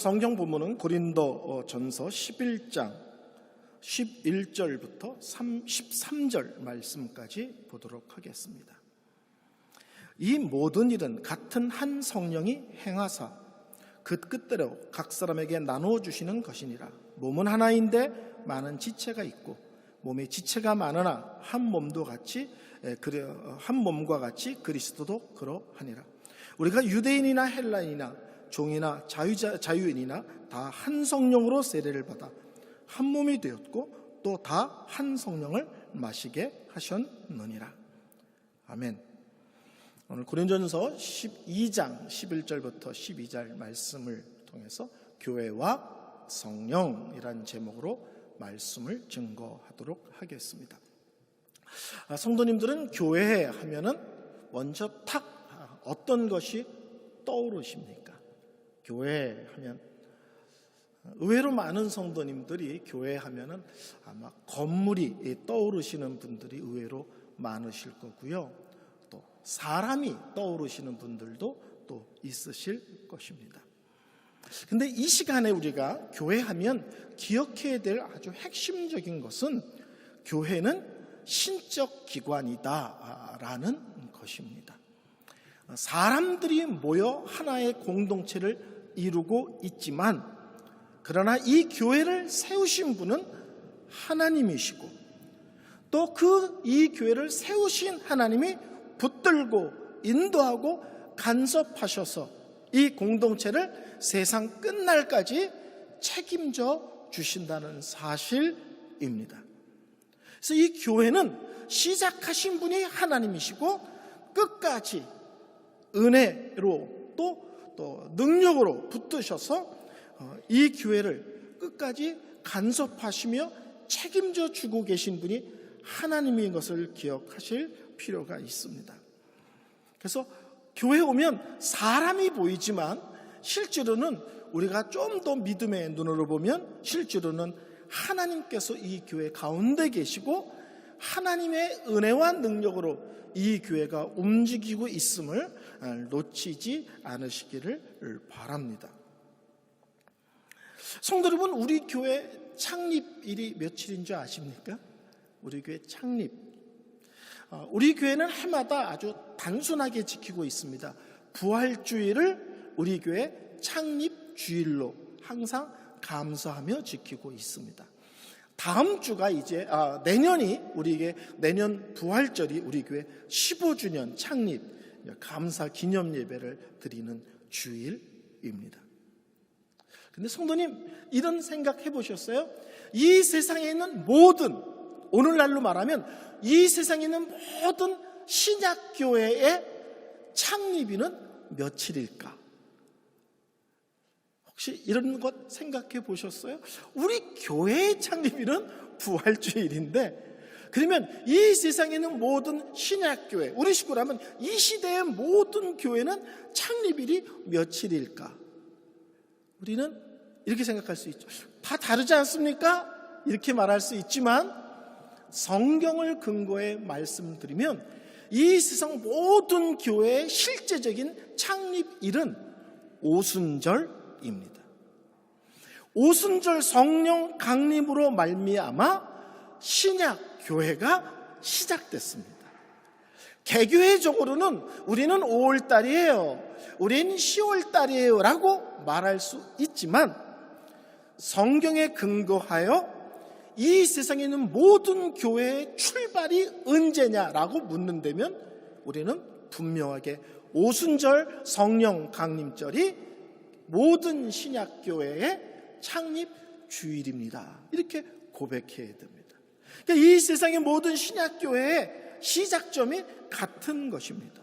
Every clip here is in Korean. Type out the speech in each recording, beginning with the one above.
성경 본문은 고린도 전서 11장 11절부터 13절 말씀까지 보도록 하겠습니다. 이 모든 일은 같은 한 성령이 행하사 그 뜻대로 각 사람에게 나누어 주시는 것이니라. 몸은 하나인데 많은 지체가 있고 몸에 지체가 많으나 한 몸과 같이 그리스도도 그러하니라. 우리가 유대인이나 헬라인이나 종이나 자유인이나 다 한 성령으로 세례를 받아 한 몸이 되었고 또 다 한 성령을 마시게 하셨느니라. 아멘. 오늘 고린도전서 12장 11절부터 12절 말씀을 통해서 교회와 성령이란 제목으로 말씀을 증거하도록 하겠습니다. 성도님들은 교회 하면은 먼저 탁 어떤 것이 떠오르십니까? 교회 하면 의외로 많은 성도님들이 교회 하면은 아마 건물이 떠오르시는 분들이 의외로 많으실 거고요. 또 사람이 떠오르시는 분들도 또 있으실 것입니다. 근데 이 시간에 우리가 교회 하면 기억해야 될 아주 핵심적인 것은 교회는 신적 기관이다라는 것입니다. 사람들이 모여 하나의 공동체를 이루고 있지만 그러나 이 교회를 세우신 분은 하나님이시고 또 이 교회를 세우신 하나님이 붙들고 인도하고 간섭하셔서 이 공동체를 세상 끝날까지 책임져 주신다는 사실입니다. 그래서 이 교회는 시작하신 분이 하나님이시고 끝까지 은혜로 또 능력으로 붙드셔서 이 교회를 끝까지 간섭하시며 책임져 주고 계신 분이 하나님인 것을 기억하실 필요가 있습니다. 그래서 교회 오면 사람이 보이지만 실제로는 우리가 좀 더 믿음의 눈으로 보면 실제로는 하나님께서 이 교회 가운데 계시고 하나님의 은혜와 능력으로 이 교회가 움직이고 있음을 놓치지 않으시기를 바랍니다. 성도 여러분, 우리 교회 창립일이 며칠인 줄 아십니까? 우리 교회 창립. 우리 교회는 해마다 아주 단순하게 지키고 있습니다. 부활주일을 우리 교회 창립주일로 항상 감사하며 지키고 있습니다. 다음 주가 이제 내년이 우리에게 내년 부활절이 우리 교회 15주년 창립 감사 기념 예배를 드리는 주일입니다. 근데 성도님 이런 생각 해보셨어요? 이 세상에 있는 모든 오늘날로 말하면 이 세상에 있는 모든 신약교회의 창립일은 며칠일까? 혹시 이런 것 생각해 보셨어요? 우리 교회의 창립일은 부활주일인데 그러면 이 세상에 있는 모든 신약교회, 우리 식구라면 이 시대의 모든 교회는 창립일이 며칠일까? 우리는 이렇게 생각할 수 있죠. 다 다르지 않습니까? 이렇게 말할 수 있지만 성경을 근거해 말씀드리면 이 세상 모든 교회의 실제적인 창립일은 오순절입니다. 오순절 성령 강림으로 말미암아 신약 교회가 시작됐습니다. 개교회적으로는 우리는 5월달이에요, 우리는 10월달이에요 라고 말할 수 있지만 성경에 근거하여 이 세상에 있는 모든 교회의 출발이 언제냐라고 묻는다면 우리는 분명하게 오순절 성령 강림절이 모든 신약교회의 창립 주일입니다. 이렇게 고백해야 됩니다. 그러니까 이 세상의 모든 신약교회의 시작점이 같은 것입니다.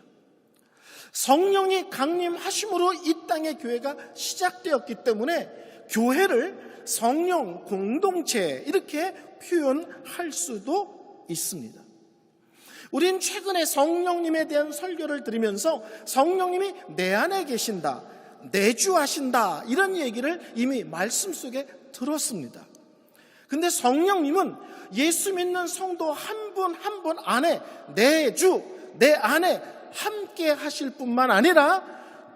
성령이 강림하심으로 이 땅의 교회가 시작되었기 때문에 교회를 성령 공동체 이렇게 표현할 수도 있습니다. 우린 최근에 성령님에 대한 설교를 들으면서 성령님이 내 안에 계신다, 내주하신다 이런 얘기를 이미 말씀 속에 들었습니다. 근데 성령님은 예수 믿는 성도 한 분 한 분 안에 내주, 내 안에 함께 하실 뿐만 아니라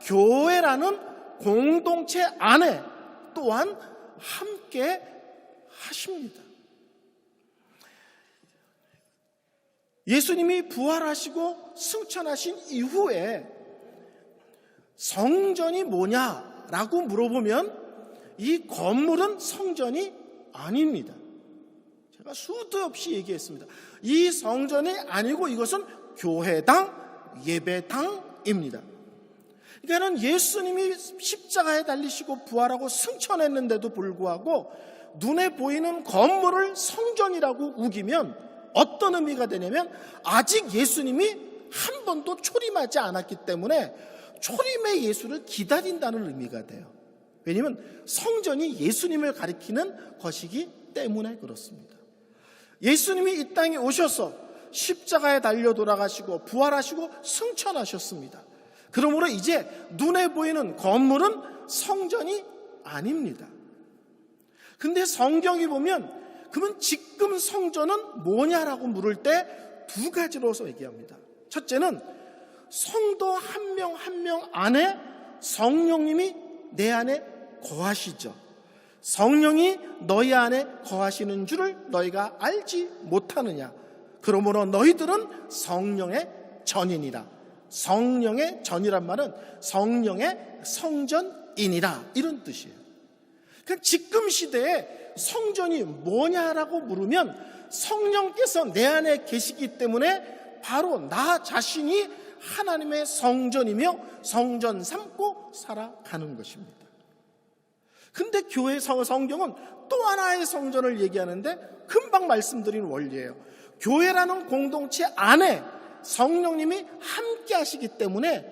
교회라는 공동체 안에 또한 함께 하십니다. 예수님이 부활하시고 승천하신 이후에 성전이 뭐냐라고 물어보면 이 건물은 성전이 아닙니다. 제가 수도 없이 얘기했습니다. 이 성전이 아니고 이것은 교회당, 예배당입니다. 그러니까 예수님이 십자가에 달리시고 부활하고 승천했는데도 불구하고 눈에 보이는 건물을 성전이라고 우기면 어떤 의미가 되냐면 아직 예수님이 한 번도 초림하지 않았기 때문에 초림의 예수를 기다린다는 의미가 돼요. 왜냐하면 성전이 예수님을 가리키는 것이기 때문에 그렇습니다. 예수님이 이 땅에 오셔서 십자가에 달려 돌아가시고 부활하시고 승천하셨습니다. 그러므로 이제 눈에 보이는 건물은 성전이 아닙니다. 근데 성경이 보면 그러면 지금 성전은 뭐냐라고 물을 때 두 가지로서 얘기합니다. 첫째는 성도 한 명 한 명 안에 성령님이 내 안에 거하시죠. 성령이 너희 안에 거하시는 줄을 너희가 알지 못하느냐. 그러므로 너희들은 성령의 전인이라. 성령의 전이란 말은 성령의 성전이니라, 이런 뜻이에요. 그러니까 지금 시대에 성전이 뭐냐라고 물으면 성령께서 내 안에 계시기 때문에 바로 나 자신이 하나님의 성전이며 성전 삼고 살아가는 것입니다. 근데 교회 성경은 또 하나의 성전을 얘기하는데 금방 말씀드린 원리예요. 교회라는 공동체 안에 성령님이 함께 하시기 때문에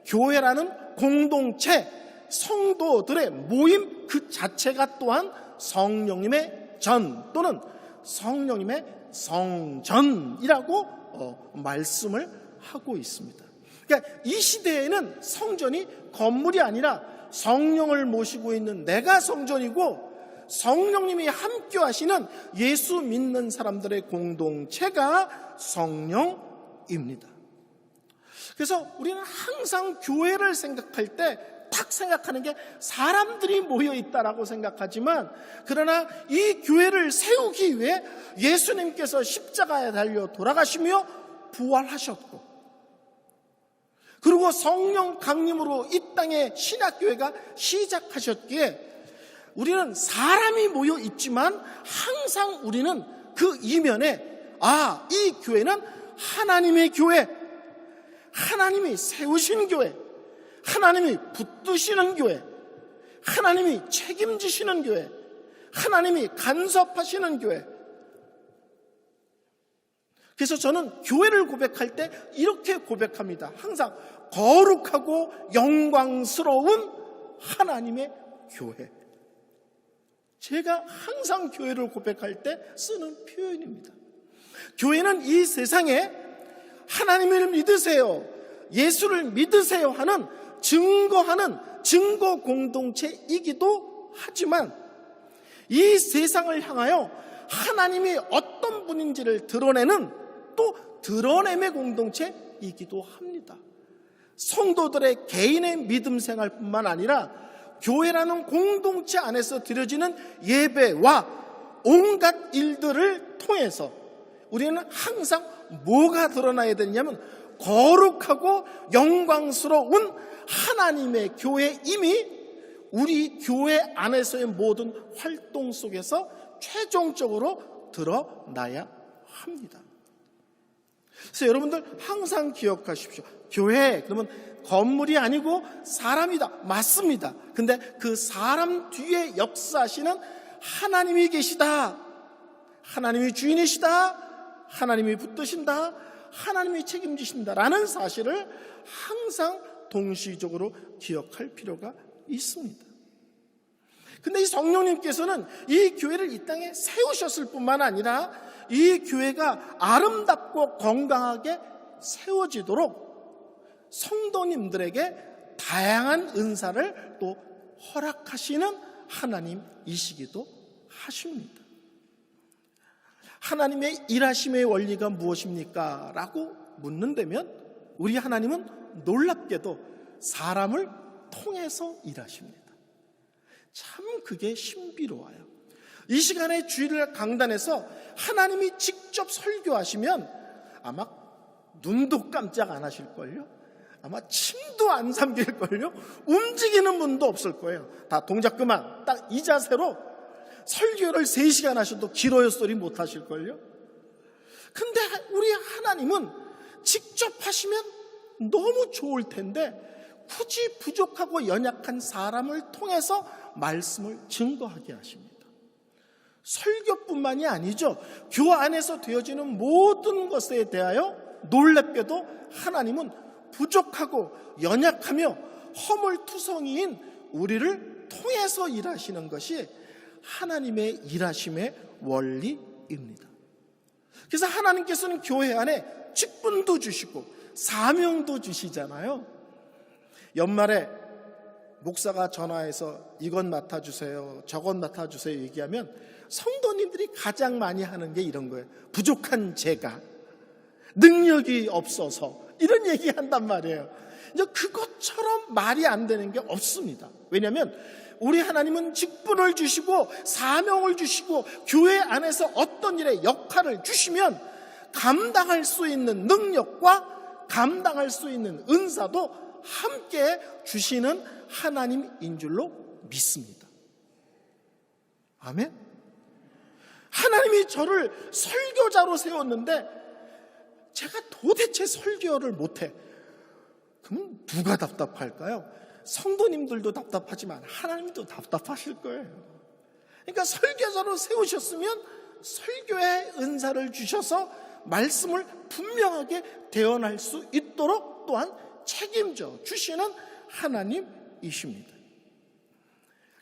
교회라는 공동체, 성도들의 모임 그 자체가 또한 성령님의 전 또는 성령님의 성전이라고 말씀을 하고 있습니다. 그러니까 이 시대에는 성전이 건물이 아니라 성령을 모시고 있는 내가 성전이고 성령님이 함께 하시는 예수 믿는 사람들의 공동체가 성령입니다. 그래서 우리는 항상 교회를 생각할 때 딱 생각하는 게 사람들이 모여 있다라고 생각하지만, 그러나 이 교회를 세우기 위해 예수님께서 십자가에 달려 돌아가시며 부활하셨고, 그리고 성령 강림으로 이 땅에 신약교회가 시작하셨기에 우리는 사람이 모여 있지만 항상 우리는 그 이면에 이 교회는 하나님의 교회, 하나님이 세우신 교회, 하나님이 붙드시는 교회, 하나님이 책임지시는 교회, 하나님이 간섭하시는 교회. 그래서 저는 교회를 고백할 때 이렇게 고백합니다. 항상 거룩하고 영광스러운 하나님의 교회. 제가 항상 교회를 고백할 때 쓰는 표현입니다. 교회는 이 세상에 하나님을 믿으세요, 예수를 믿으세요 하는 증거하는 증거 공동체이기도 하지만 이 세상을 향하여 하나님이 어떤 분인지를 드러내는 또 드러냄의 공동체이기도 합니다. 성도들의 개인의 믿음 생활뿐만 아니라 교회라는 공동체 안에서 드려지는 예배와 온갖 일들을 통해서 우리는 항상 뭐가 드러나야 되냐면 거룩하고 영광스러운 하나님의 교회임이 우리 교회 안에서의 모든 활동 속에서 최종적으로 드러나야 합니다. 그래서 여러분들 항상 기억하십시오. 교회 그러면 건물이 아니고 사람이다. 맞습니다. 근데 그 사람 뒤에 역사하시는 하나님이 계시다. 하나님이 주인이시다. 하나님이 붙드신다. 하나님이 책임지신다라는 사실을 항상 동시적으로 기억할 필요가 있습니다. 근데 이 성령님께서는 이 교회를 이 땅에 세우셨을 뿐만 아니라 이 교회가 아름답고 건강하게 세워지도록 성도님들에게 다양한 은사를 또 허락하시는 하나님이시기도 하십니다. 하나님의 일하심의 원리가 무엇입니까? 라고 묻는다면 우리 하나님은 놀랍게도 사람을 통해서 일하십니다. 참 그게 신비로워요. 이 시간에 주일날 강단에서 하나님이 직접 설교하시면 아마 눈도 깜짝 안 하실걸요? 아마 침도 안 삼킬걸요? 움직이는 분도 없을 거예요. 다 동작 그만. 딱 이 자세로 설교를 3시간 하셔도 길어요 소리 못 하실걸요? 근데 우리 하나님은 직접 하시면 너무 좋을 텐데 굳이 부족하고 연약한 사람을 통해서 말씀을 증거하게 하십니다. 설교뿐만이 아니죠. 교회 안에서 되어지는 모든 것에 대하여 놀랍게도 하나님은 부족하고 연약하며 허물투성이인 우리를 통해서 일하시는 것이 하나님의 일하심의 원리입니다. 그래서 하나님께서는 교회 안에 직분도 주시고 사명도 주시잖아요. 연말에 목사가 전화해서 이건 맡아주세요, 저건 맡아주세요 얘기하면 성도님들이 가장 많이 하는 게 이런 거예요. 부족한 제가, 능력이 없어서, 이런 얘기 한단 말이에요. 이제 그것처럼 말이 안 되는 게 없습니다. 왜냐하면 우리 하나님은 직분을 주시고 사명을 주시고 교회 안에서 어떤 일에 역할을 주시면 감당할 수 있는 능력과 감당할 수 있는 은사도 함께 주시는 하나님인 줄로 믿습니다. 아멘. 하나님이 저를 설교자로 세웠는데 제가 도대체 설교를 못해. 그럼 누가 답답할까요? 성도님들도 답답하지만 하나님도 답답하실 거예요. 그러니까 설교자로 세우셨으면 설교의 은사를 주셔서 말씀을 분명하게 대언할 수 있도록 또한 책임져 주시는 하나님이십니다.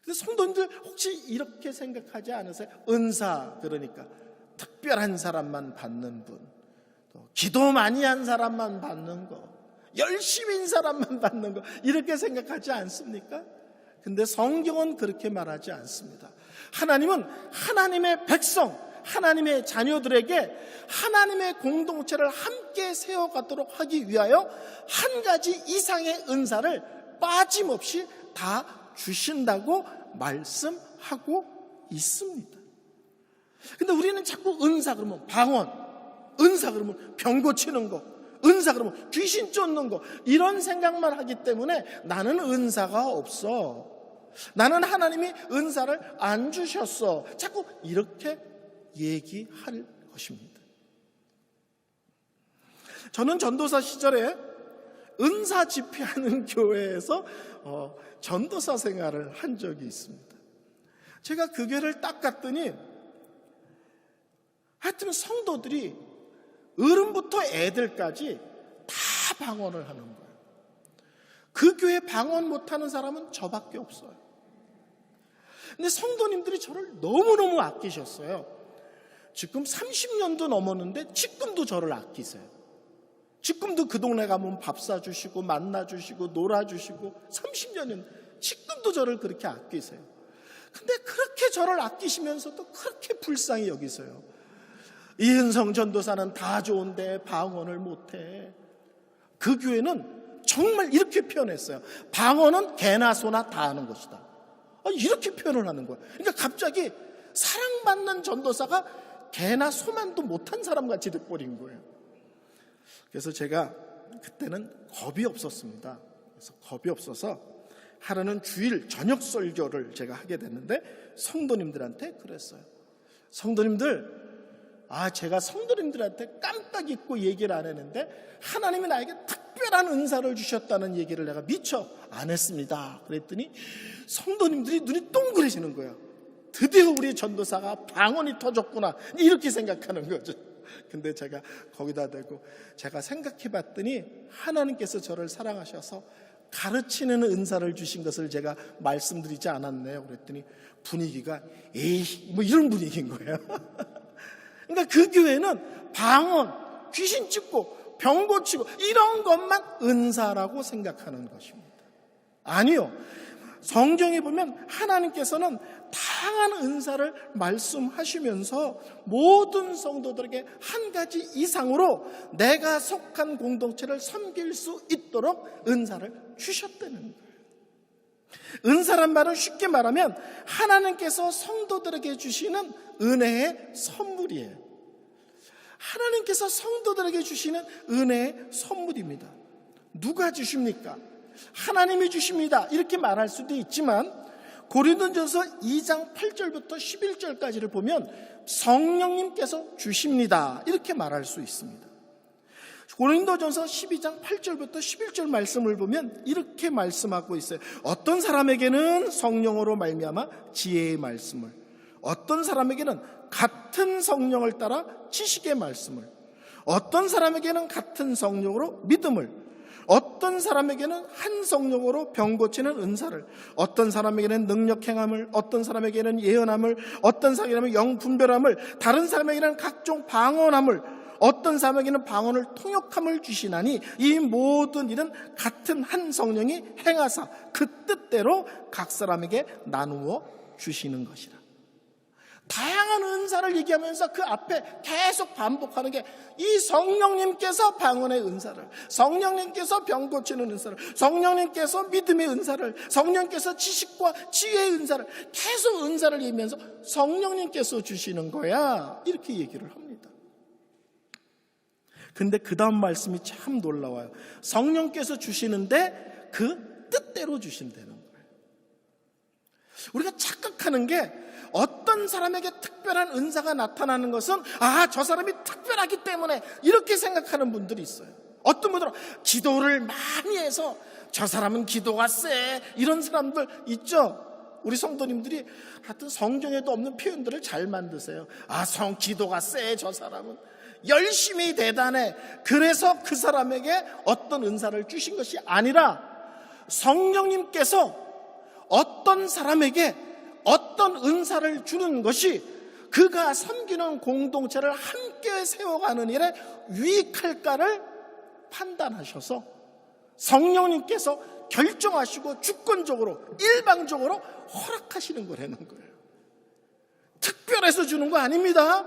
근데 성도님들 혹시 이렇게 생각하지 않으세요? 은사, 그러니까 특별한 사람만 받는 분, 또 기도 많이 한 사람만 받는 거, 열심인 사람만 받는 거, 이렇게 생각하지 않습니까? 근데 성경은 그렇게 말하지 않습니다. 하나님은 하나님의 백성, 하나님의 자녀들에게 하나님의 공동체를 함께 세워가도록 하기 위하여 한 가지 이상의 은사를 빠짐없이 다 주신다고 말씀하고 있습니다. 근데 우리는 자꾸 은사 그러면 방언, 은사 그러면 병 고치는 거, 은사 그러면 귀신 쫓는 거, 이런 생각만 하기 때문에 나는 은사가 없어, 나는 하나님이 은사를 안 주셨어, 자꾸 이렇게 얘기할 것입니다. 저는 전도사 시절에 은사 집회하는 교회에서 전도사 생활을 한 적이 있습니다. 제가 그 교회를 딱 갔더니 하여튼 성도들이 어른부터 애들까지 다 방언을 하는 거예요. 그 교회 방언 못하는 사람은 저밖에 없어요. 근데 성도님들이 저를 너무너무 아끼셨어요. 지금 30년도 넘었는데 지금도 저를 아끼세요. 지금도 그 동네 가면 밥 사주시고 만나주시고 놀아주시고 30년은 지금도 저를 그렇게 아끼세요. 근데 그렇게 저를 아끼시면서도 그렇게 불쌍히 여기세요. 이은성 전도사는 다 좋은데 방언을 못해. 그 교회는 정말 이렇게 표현했어요. 방언은 개나 소나 다 하는 것이다. 이렇게 표현을 하는 거예요. 그러니까 갑자기 사랑받는 전도사가 개나 소만도 못한 사람같이 돼버린 거예요. 그래서 제가 그때는 겁이 없었습니다. 그래서 겁이 없어서 하루는 주일 저녁 설교를 제가 하게 됐는데 성도님들한테 그랬어요. 성도님들, 제가 성도님들한테 깜빡 잊고 얘기를 안 했는데 하나님이 나에게 특별한 은사를 주셨다는 얘기를 내가 미처 안 했습니다. 그랬더니 성도님들이 눈이 동그래지는 거예요. 드디어 우리 전도사가 방언이 터졌구나, 이렇게 생각하는 거죠. 근데 제가 거기다 대고 제가 생각해 봤더니 하나님께서 저를 사랑하셔서 가르치는 은사를 주신 것을 제가 말씀드리지 않았네요. 그랬더니 분위기가 에이 뭐 이런 분위기인 거예요. 그러니까 그 교회는 방언, 귀신 쫓고 병 고치고 이런 것만 은사라고 생각하는 것입니다. 아니요. 성경에 보면 하나님께서는 다양한 은사를 말씀하시면서 모든 성도들에게 한 가지 이상으로 내가 속한 공동체를 섬길 수 있도록 은사를 주셨다는 거예요. 은사란 말은 쉽게 말하면 하나님께서 성도들에게 주시는 은혜의 선물이에요. 하나님께서 성도들에게 주시는 은혜의 선물입니다. 누가 주십니까? 하나님이 주십니다. 이렇게 말할 수도 있지만 고린도전서 2장 8절부터 11절까지를 보면 성령님께서 주십니다. 이렇게 말할 수 있습니다. 고린도전서 12장 8절부터 11절 말씀을 보면 이렇게 말씀하고 있어요. 어떤 사람에게는 성령으로 말미암아 지혜의 말씀을, 어떤 사람에게는 같은 성령을 따라 지식의 말씀을, 어떤 사람에게는 같은 성령으로 믿음을, 어떤 사람에게는 한 성령으로 병 고치는 은사를, 어떤 사람에게는 능력 행함을, 어떤 사람에게는 예언함을, 어떤 사람에게는 영 분별함을, 다른 사람에게는 각종 방언함을, 어떤 사람에게는 방언을 통역함을 주시나니 이 모든 일은 같은 한 성령이 행하사 그 뜻대로 각 사람에게 나누어 주시는 것이라. 다양한 은사를 얘기하면서 그 앞에 계속 반복하는 게 이 성령님께서 방언의 은사를, 성령님께서 병 고치는 은사를, 성령님께서 믿음의 은사를, 성령님께서 지식과 지혜의 은사를, 계속 은사를 얘기하면서 성령님께서 주시는 거야, 이렇게 얘기를 합니다. 근데 그 다음 말씀이 참 놀라워요. 성령께서 주시는데 그 뜻대로 주신다는 거예요. 우리가 착각하는 게 어떤 사람에게 특별한 은사가 나타나는 것은 저 사람이 특별하기 때문에 이렇게 생각하는 분들이 있어요. 어떤 분들은 기도를 많이 해서 저 사람은 기도가 세, 이런 사람들 있죠. 우리 성도님들이 하여튼 성경에도 없는 표현들을 잘 만드세요. 기도가 세, 저 사람은 열심히 대단해. 그래서 그 사람에게 어떤 은사를 주신 것이 아니라 성령님께서 어떤 사람에게 어떤 은사를 주는 것이 그가 섬기는 공동체를 함께 세워가는 일에 유익할까를 판단하셔서 성령님께서 결정하시고 주권적으로 일방적으로 허락하시는 거라는 거예요. 특별해서 주는 거 아닙니다.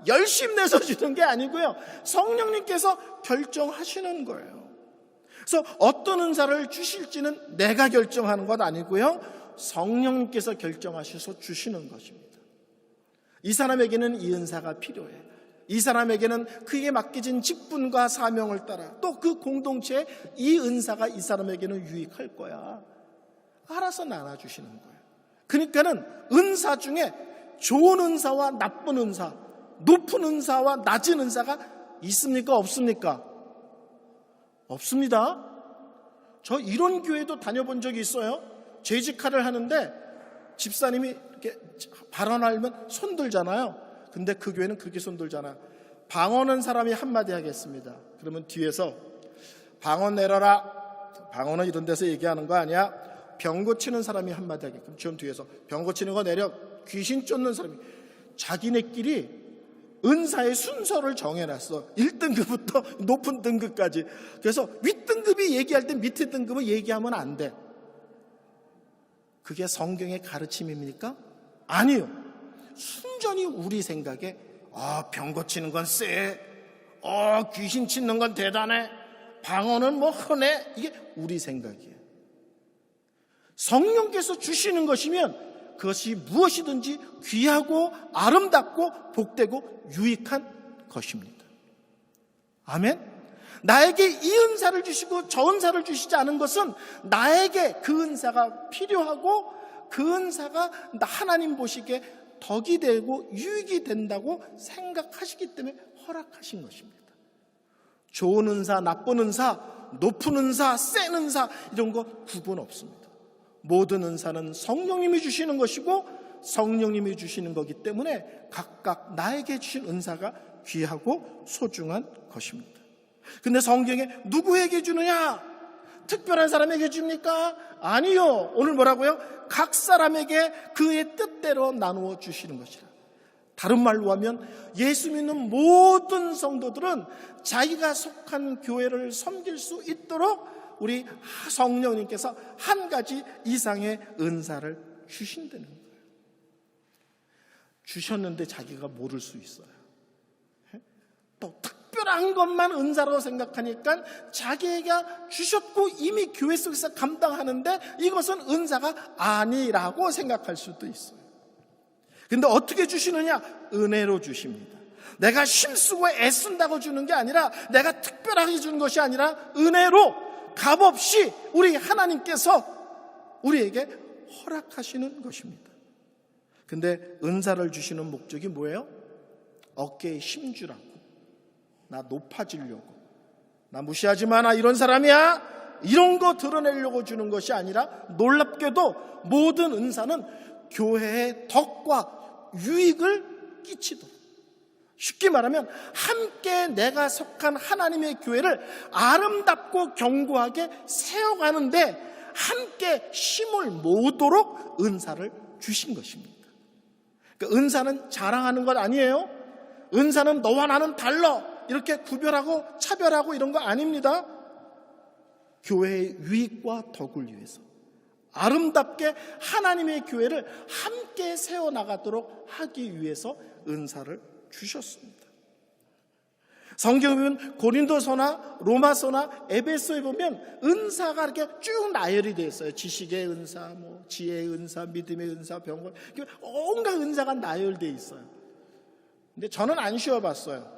열심 내서 주는 게 아니고요, 성령님께서 결정하시는 거예요. 그래서 어떤 은사를 주실지는 내가 결정하는 것 아니고요, 성령님께서 결정하셔서 주시는 것입니다. 이 사람에게는 이 은사가 필요해. 이 사람에게는 그에게 맡겨진 직분과 사명을 따라 또 그 공동체에 이 은사가 이 사람에게는 유익할 거야. 알아서 나눠주시는 거예요. 그러니까는 은사 중에 좋은 은사와 나쁜 은사, 높은 은사와 낮은 은사가 있습니까? 없습니까? 없습니다. 저 이런 교회도 다녀본 적이 있어요. 재직화를 하는데 집사님이 이렇게 발언하면 손 들잖아요. 근데 그 교회는 그렇게 손 들잖아요. 방언은 사람이 한마디 하겠습니다. 그러면 뒤에서 방언 내려라. 방언은 이런 데서 얘기하는 거 아니야. 병 고치는 사람이 한마디 하게끔. 지금 뒤에서 병 고치는 거 내려. 귀신 쫓는 사람이. 자기네끼리 은사의 순서를 정해놨어. 1등급부터 높은 등급까지. 그래서 윗등급이 얘기할 때 밑에 등급을 얘기하면 안 돼. 그게 성경의 가르침입니까? 아니요. 순전히 우리 생각에 병 고치는 건 쎄, 귀신 짖는 건 대단해, 방언은 뭐 흔해, 이게 우리 생각이에요. 성령께서 주시는 것이면 그것이 무엇이든지 귀하고 아름답고 복되고 유익한 것입니다. 아멘. 나에게 이 은사를 주시고 저 은사를 주시지 않은 것은 나에게 그 은사가 필요하고 그 은사가 하나님 보시기에 덕이 되고 유익이 된다고 생각하시기 때문에 허락하신 것입니다. 좋은 은사, 나쁜 은사, 높은 은사, 센 은사, 이런 거 구분 없습니다. 모든 은사는 성령님이 주시는 것이고 성령님이 주시는 거기 때문에 각각 나에게 주신 은사가 귀하고 소중한 것입니다. 근데 성경에 누구에게 주느냐? 특별한 사람에게 줍니까? 아니요. 오늘 뭐라고요? 각 사람에게 그의 뜻대로 나누어 주시는 것이라. 다른 말로 하면 예수 믿는 모든 성도들은 자기가 속한 교회를 섬길 수 있도록 우리 성령님께서 한 가지 이상의 은사를 주신다는 거예요. 주셨는데 자기가 모를 수 있어요. 또 특별한 특별한 것만 은사라고 생각하니까 자기가 주셨고 이미 교회 속에서 감당하는데 이것은 은사가 아니라고 생각할 수도 있어요. 근데 어떻게 주시느냐? 은혜로 주십니다. 내가 힘쓰고 애쓴다고 주는 게 아니라, 내가 특별하게 주는 것이 아니라 은혜로 값없이 우리 하나님께서 우리에게 허락하시는 것입니다. 근데 은사를 주시는 목적이 뭐예요? 어깨에 힘주라고, 나 높아지려고, 나 무시하지 마, 나 이런 사람이야, 이런 거 드러내려고 주는 것이 아니라, 놀랍게도 모든 은사는 교회의 덕과 유익을 끼치도록, 쉽게 말하면 함께 내가 속한 하나님의 교회를 아름답고 견고하게 세워가는데 함께 힘을 모으도록 은사를 주신 것입니다. 그러니까 은사는 자랑하는 것 아니에요. 은사는 너와 나는 달라 이렇게 구별하고 차별하고 이런 거 아닙니다. 교회의 유익과 덕을 위해서 아름답게 하나님의 교회를 함께 세워나가도록 하기 위해서 은사를 주셨습니다. 성경에 보면 고린도서나 로마서나 에베소에 보면 은사가 이렇게 쭉 나열이 되어 있어요. 지식의 은사, 지혜의 은사, 믿음의 은사, 병권, 온갖 은사가 나열되어 있어요. 근데 저는 안 쉬어봤어요.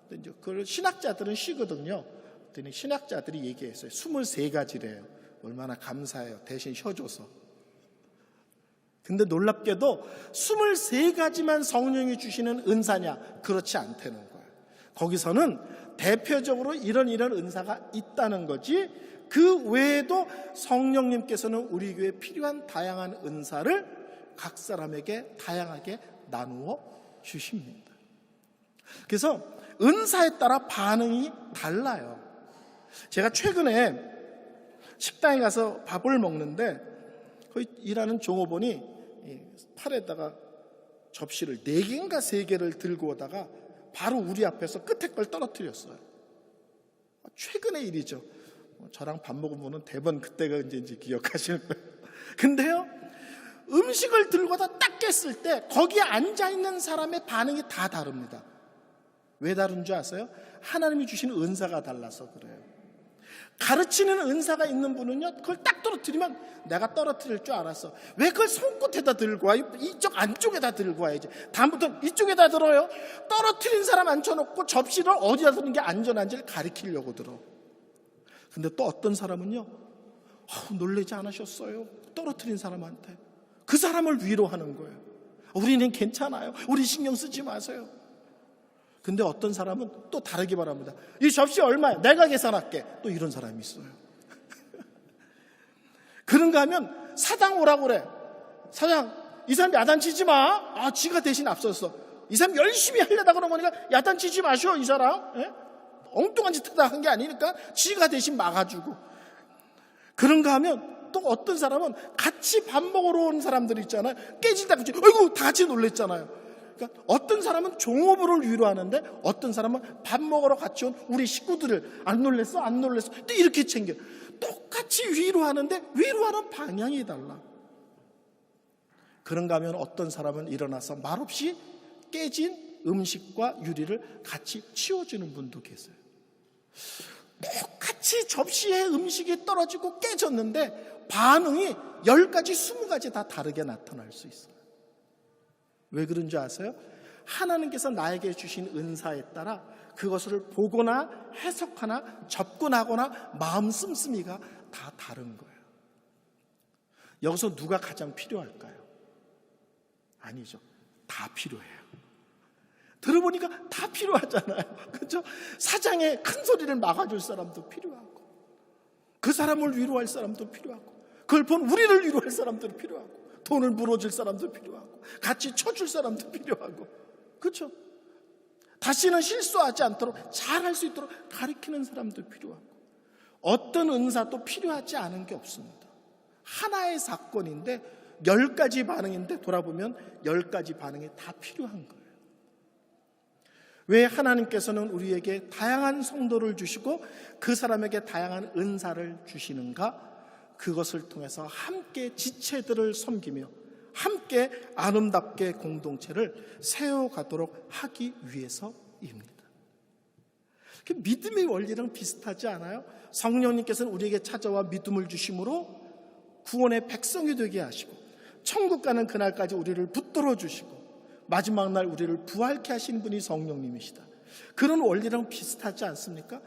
근데 이제 그걸 신학자들은 쉬거든요. 그랬더니 신학자들이 얘기했어요. 23가지래요. 얼마나 감사해요. 대신 쉬어줘서. 근데 놀랍게도 23가지만 성령이 주시는 은사냐? 그렇지 않다는 거예요. 거기서는 대표적으로 이런 은사가 있다는 거지, 그 외에도 성령님께서는 우리 교회에 필요한 다양한 은사를 각 사람에게 다양하게 나누어 주십니다. 그래서 은사에 따라 반응이 달라요. 제가 최근에 식당에 가서 밥을 먹는데 거기 일하는 종업원이 팔에다가 접시를 4개인가 3개를 들고 오다가 바로 우리 앞에서 끝에 걸 떨어뜨렸어요. 최근의 일이죠. 저랑 밥 먹은 분은 대번 그때가 언제인지 기억하시는 거예요. 근데요, 음식을 들고 다 딱 깼을 때 거기에 앉아있는 사람의 반응이 다 다릅니다. 왜 다른 줄 아세요? 하나님이 주시는 은사가 달라서 그래요. 가르치는 은사가 있는 분은요, 그걸 딱 떨어뜨리면 내가 떨어뜨릴 줄 알았어. 왜 그걸 손끝에다 들고 와? 이쪽 안쪽에다 들고 와야지. 다음부터는 이쪽에다 들어요. 떨어뜨린 사람 앉혀놓고 접시를 어디다 두는 게 안전한지를 가리키려고 들어. 근데 또 어떤 사람은요, 놀라지 않으셨어요? 떨어뜨린 사람한테. 그 사람을 위로하는 거예요. 우리는 괜찮아요. 우리 신경 쓰지 마세요. 근데 어떤 사람은 또 다르게 말합니다. 이 접시 얼마야? 내가 계산할게. 또 이런 사람이 있어요. 그런가 하면 사장 오라고 그래. 사장, 이 사람 야단치지 마. 지가 대신 앞섰어. 이 사람 열심히 하려다 그런 거니까 야단치지 마셔, 이 사람. 예? 엉뚱한 짓 하다 한 게 아니니까 지가 대신 막아주고. 그런가 하면 또 어떤 사람은 같이 밥 먹으러 온 사람들 있잖아요. 깨지다 그치. 어이구, 다 같이 놀랬잖아요. 그러니까 어떤 사람은 종업원을 위로하는데 어떤 사람은 밥 먹으러 같이 온 우리 식구들을 안 놀랬어? 안 놀랬어? 또 이렇게 챙겨. 똑같이 위로하는데 위로하는 방향이 달라. 그런가 하면 어떤 사람은 일어나서 말없이 깨진 음식과 유리를 같이 치워주는 분도 계세요. 똑같이 접시에 음식이 떨어지고 깨졌는데 반응이 10가지, 20가지 다 다르게 나타날 수 있어요. 왜 그런 줄 아세요? 하나님께서 나에게 주신 은사에 따라 그것을 보거나 해석하나 접근하거나 마음 씀씀이가 다 다른 거예요. 여기서 누가 가장 필요할까요? 아니죠. 다 필요해요. 들어보니까 다 필요하잖아요. 그렇죠? 사장의 큰 소리를 막아줄 사람도 필요하고, 그 사람을 위로할 사람도 필요하고, 그걸 본 우리를 위로할 사람도 필요하고, 돈을 물어줄 사람도 필요하고, 같이 쳐줄 사람도 필요하고, 그렇죠? 다시는 실수하지 않도록 잘할 수 있도록 가르치는 사람도 필요하고, 어떤 은사도 필요하지 않은 게 없습니다. 하나의 사건인데 10가지 반응인데 돌아보면 10가지 반응이 다 필요한 거예요. 왜 하나님께서는 우리에게 다양한 성도를 주시고 그 사람에게 다양한 은사를 주시는가? 그것을 통해서 함께 지체들을 섬기며 함께 아름답게 공동체를 세워가도록 하기 위해서입니다. 믿음의 원리랑 비슷하지 않아요? 성령님께서는 우리에게 찾아와 믿음을 주심으로 구원의 백성이 되게 하시고 천국 가는 그날까지 우리를 붙들어 주시고 마지막 날 우리를 부활케 하신 분이 성령님이시다. 그런 원리랑 비슷하지 않습니까?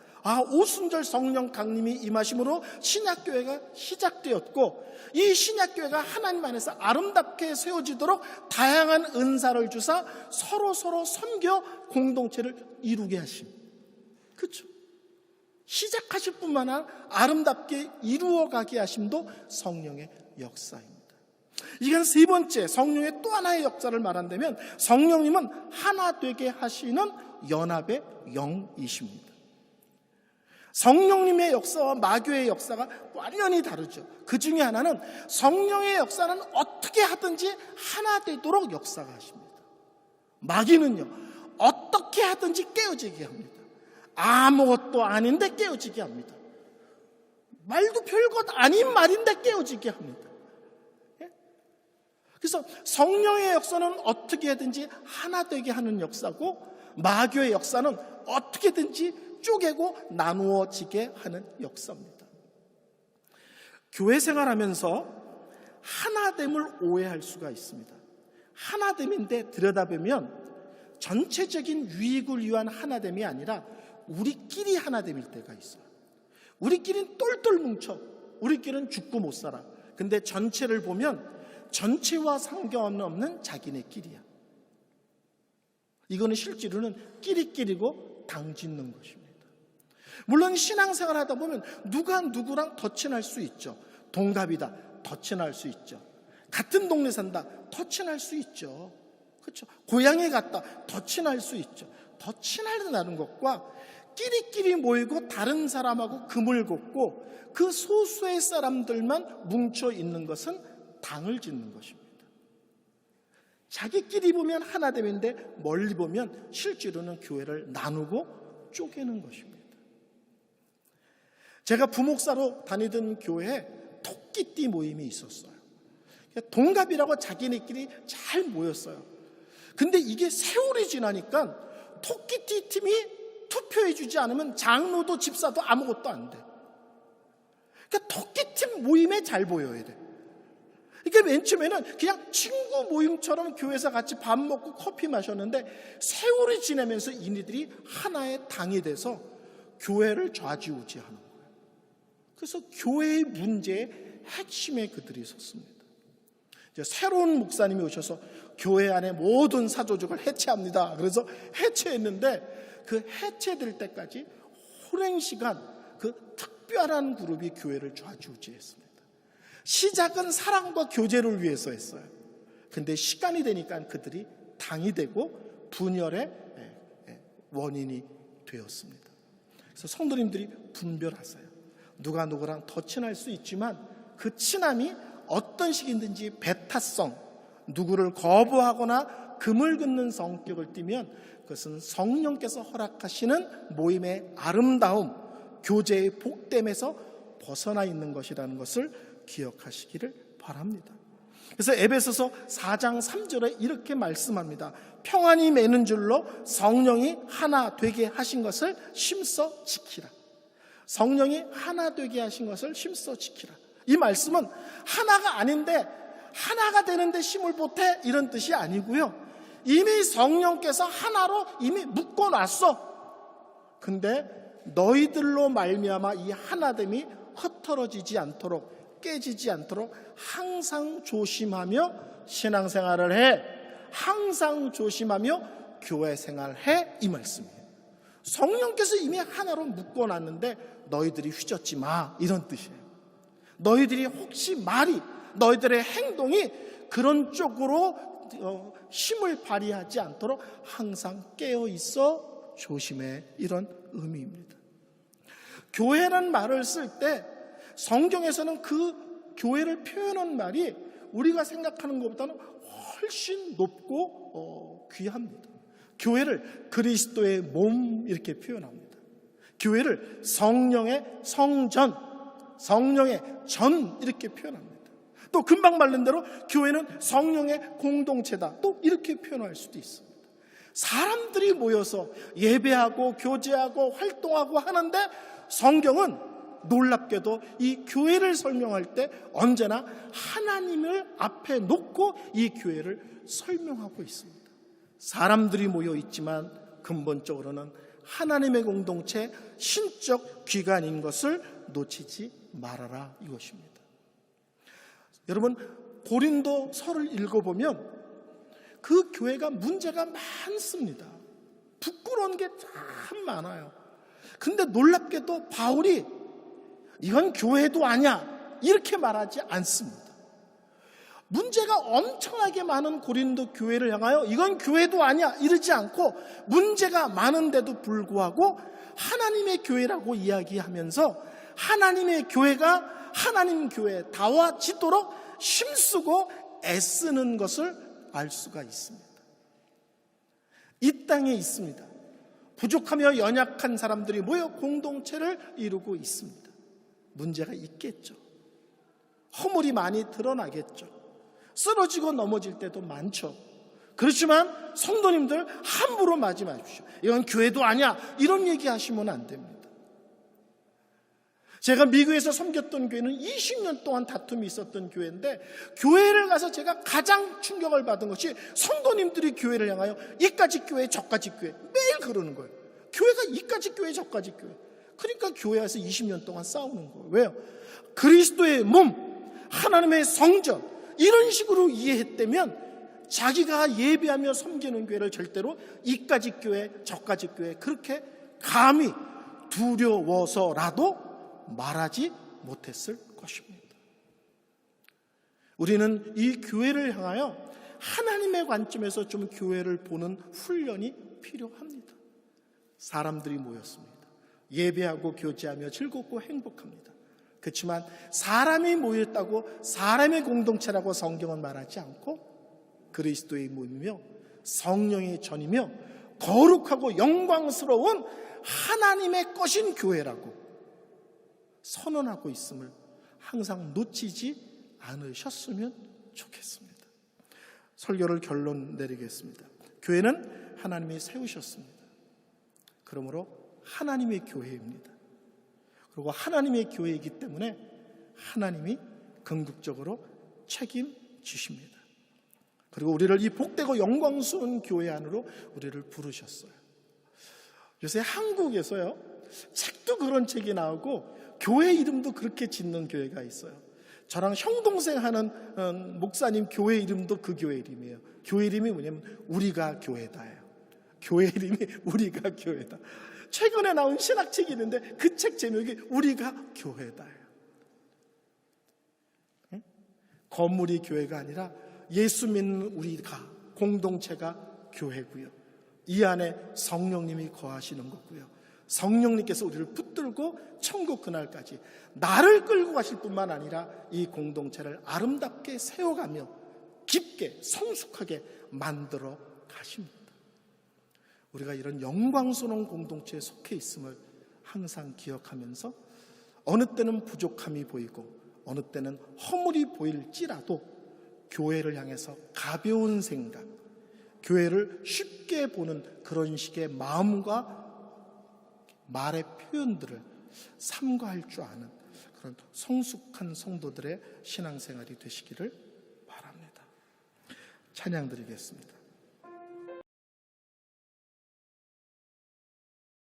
오순절 성령 강림이 임하심으로 신약교회가 시작되었고 이 신약교회가 하나님 안에서 아름답게 세워지도록 다양한 은사를 주사 서로 섬겨 공동체를 이루게 하심. 그렇죠? 시작하실 뿐만 아니라 아름답게 이루어가게 하심도 성령의 역사입니다. 이건 세 번째 성령의 또 하나의 역사를 말한다면 성령님은 하나 되게 하시는 연합의 영이십니다. 성령님의 역사와 마교의 역사가 완전히 다르죠. 그 중에 하나는 성령의 역사는 어떻게 하든지 하나 되도록 역사가 하십니다. 마귀는요, 어떻게 하든지 깨어지게 합니다. 아무것도 아닌데 깨어지게 합니다. 말도 별것 아닌 말인데 깨어지게 합니다. 그래서 성령의 역사는 어떻게 하든지 하나 되게 하는 역사고 마교의 역사는 어떻게든지 쪼개고 나누어지게 하는 역사입니다. 교회 생활하면서 하나됨을 오해할 수가 있습니다. 하나됨인데 들여다보면 전체적인 유익을 위한 하나됨이 아니라 우리끼리 하나됨일 때가 있어요. 우리끼리는 똘똘 뭉쳐. 우리끼리는 죽고 못 살아. 근데 전체를 보면 전체와 상관없는 자기네끼리야. 이거는 실제로는 끼리끼리고 당짓는 것입니다. 물론 신앙생활 하다 보면 누가 누구랑 더 친할 수 있죠. 동갑이다, 더 친할 수 있죠. 같은 동네 산다, 더 친할 수 있죠. 그렇죠? 고향에 갔다, 더 친할 수 있죠. 더 친하다는 것과 끼리끼리 모이고 다른 사람하고 금을 걷고 그 소수의 사람들만 뭉쳐 있는 것은 당을 짓는 것입니다. 자기끼리 보면 하나됨인데 멀리 보면 실제로는 교회를 나누고 쪼개는 것입니다. 제가 부목사로 다니던 교회에 토끼띠 모임이 있었어요. 동갑이라고 자기네끼리 잘 모였어요. 근데 이게 세월이 지나니까 토끼띠 팀이 투표해주지 않으면 장로도 집사도 아무것도 안 돼. 그러니까 토끼팀 모임에 잘 보여야 돼. 그러니까 맨 처음에는 그냥 친구 모임처럼 교회에서 같이 밥 먹고 커피 마셨는데 세월이 지나면서 이들이 하나의 당이 돼서 교회를 좌지우지하는 거예요. 그래서 교회의 문제의 핵심에 그들이 섰습니다. 이제 새로운 목사님이 오셔서 교회 안에 모든 사조직을 해체합니다. 그래서 해체했는데 그 해체될 때까지 오랜 시간 그 특별한 그룹이 교회를 좌지우지했습니다. 시작은 사랑과 교제를 위해서 했어요. 근데 시간이 되니까 그들이 당이 되고 분열의 원인이 되었습니다. 그래서 성도님들이 분별하세요. 누가 누구랑 더 친할 수 있지만 그 친함이 어떤 식이든지 배타성, 누구를 거부하거나 금을 긋는 성격을 띠면 그것은 성령께서 허락하시는 모임의 아름다움, 교제의 복됨에서 벗어나 있는 것이라는 것을 기억하시기를 바랍니다. 그래서 에베소서 4장 3절에 이렇게 말씀합니다. 평안이 매는 줄로 성령이 하나 되게 하신 것을 심써 지키라. 성령이 하나 되게 하신 것을 심써 지키라. 이 말씀은 하나가 아닌데 하나가 되는데 힘을 보태 이런 뜻이 아니고요. 이미 성령께서 하나로 이미 묶어놨어. 근데 너희들로 말미암아 이 하나됨이 흩어지지 않도록 깨지지 않도록 항상 조심하며 신앙생활을 해. 항상 조심하며 교회 생활해. 이 말씀이에요. 성령께서 이미 하나로 묶어놨는데 너희들이 휘젓지 마. 이런 뜻이에요. 너희들이 혹시 말이 너희들의 행동이 그런 쪽으로 힘을 발휘하지 않도록 항상 깨어있어 조심해. 이런 의미입니다. 교회란 말을 쓸 때 성경에서는 그 교회를 표현한 말이 우리가 생각하는 것보다는 훨씬 높고 귀합니다. 교회를 그리스도의 몸 이렇게 표현합니다. 교회를 성령의 성전, 성령의 전 이렇게 표현합니다. 또 금방 말른 대로 교회는 성령의 공동체다. 또 이렇게 표현할 수도 있습니다. 사람들이 모여서 예배하고 교제하고 활동하고 하는데 성경은 놀랍게도 이 교회를 설명할 때 언제나 하나님을 앞에 놓고 이 교회를 설명하고 있습니다. 사람들이 모여 있지만 근본적으로는 하나님의 공동체, 신적 기관인 것을 놓치지 말아라 이것입니다. 여러분, 고린도서를 읽어보면 그 교회가 문제가 많습니다. 부끄러운 게 참 많아요. 근데 놀랍게도 바울이 이건 교회도 아니야 이렇게 말하지 않습니다. 문제가 엄청나게 많은 고린도 교회를 향하여 이건 교회도 아니야 이러지 않고 문제가 많은데도 불구하고 하나님의 교회라고 이야기하면서 하나님의 교회가 하나님 교회다워지도록 힘쓰고 애쓰는 것을 알 수가 있습니다. 이 땅에 있습니다. 부족하며 연약한 사람들이 모여 공동체를 이루고 있습니다. 문제가 있겠죠. 허물이 많이 드러나겠죠. 쓰러지고 넘어질 때도 많죠. 그렇지만 성도님들 함부로 맞지 마십시오. 이건 교회도 아니야 이런 얘기하시면 안 됩니다. 제가 미국에서 섬겼던 교회는 20년 동안 다툼이 있었던 교회인데 교회를 가서 제가 가장 충격을 받은 것이 성도님들이 교회를 향하여 이까지 교회 저까지 교회 매일 그러는 거예요. 교회가 이까지 교회 저까지 교회. 그러니까 교회에서 20년 동안 싸우는 거예요. 왜요? 그리스도의 몸, 하나님의 성전 이런 식으로 이해했다면 자기가 예배하며 섬기는 교회를 절대로 이까지 교회 저까지 교회 그렇게 감히 두려워서라도 말하지 못했을 것입니다. 우리는 이 교회를 향하여 하나님의 관점에서 좀 교회를 보는 훈련이 필요합니다. 사람들이 모였습니다. 예배하고 교제하며 즐겁고 행복합니다. 그렇지만 사람이 모였다고 사람의 공동체라고 성경은 말하지 않고 그리스도의 몸이며 성령의 전이며 거룩하고 영광스러운 하나님의 것인 교회라고 선언하고 있음을 항상 놓치지 않으셨으면 좋겠습니다. 설교를 결론 내리겠습니다. 교회는 하나님이 세우셨습니다. 그러므로 하나님의 교회입니다. 그리고 하나님의 교회이기 때문에 하나님이 궁극적으로 책임지십니다. 그리고 우리를 이 복되고 영광스러운 교회 안으로 우리를 부르셨어요. 요새 한국에서요, 책도 그런 책이 나오고 교회 이름도 그렇게 짓는 교회가 있어요. 저랑 형동생 하는 목사님 교회 이름도 그 교회 이름이에요. 교회 이름이 뭐냐면 우리가 교회다예요. 교회 이름이 우리가 교회다. 최근에 나온 신학책이 있는데 그 책 제목이 우리가 교회다예요. 건물이 교회가 아니라 예수 믿는 우리가 공동체가 교회고요. 이 안에 성령님이 거하시는 거고요. 성령님께서 우리를 붙들고 천국 그날까지 나를 끌고 가실 뿐만 아니라 이 공동체를 아름답게 세워가며 깊게 성숙하게 만들어 가십니다. 우리가 이런 영광스러운 공동체에 속해 있음을 항상 기억하면서 어느 때는 부족함이 보이고 어느 때는 허물이 보일지라도 교회를 향해서 가벼운 생각, 교회를 쉽게 보는 그런 식의 마음과 말의 표현들을 삼가할 줄 아는 그런 성숙한 성도들의 신앙생활이 되시기를 바랍니다. 찬양 드리겠습니다.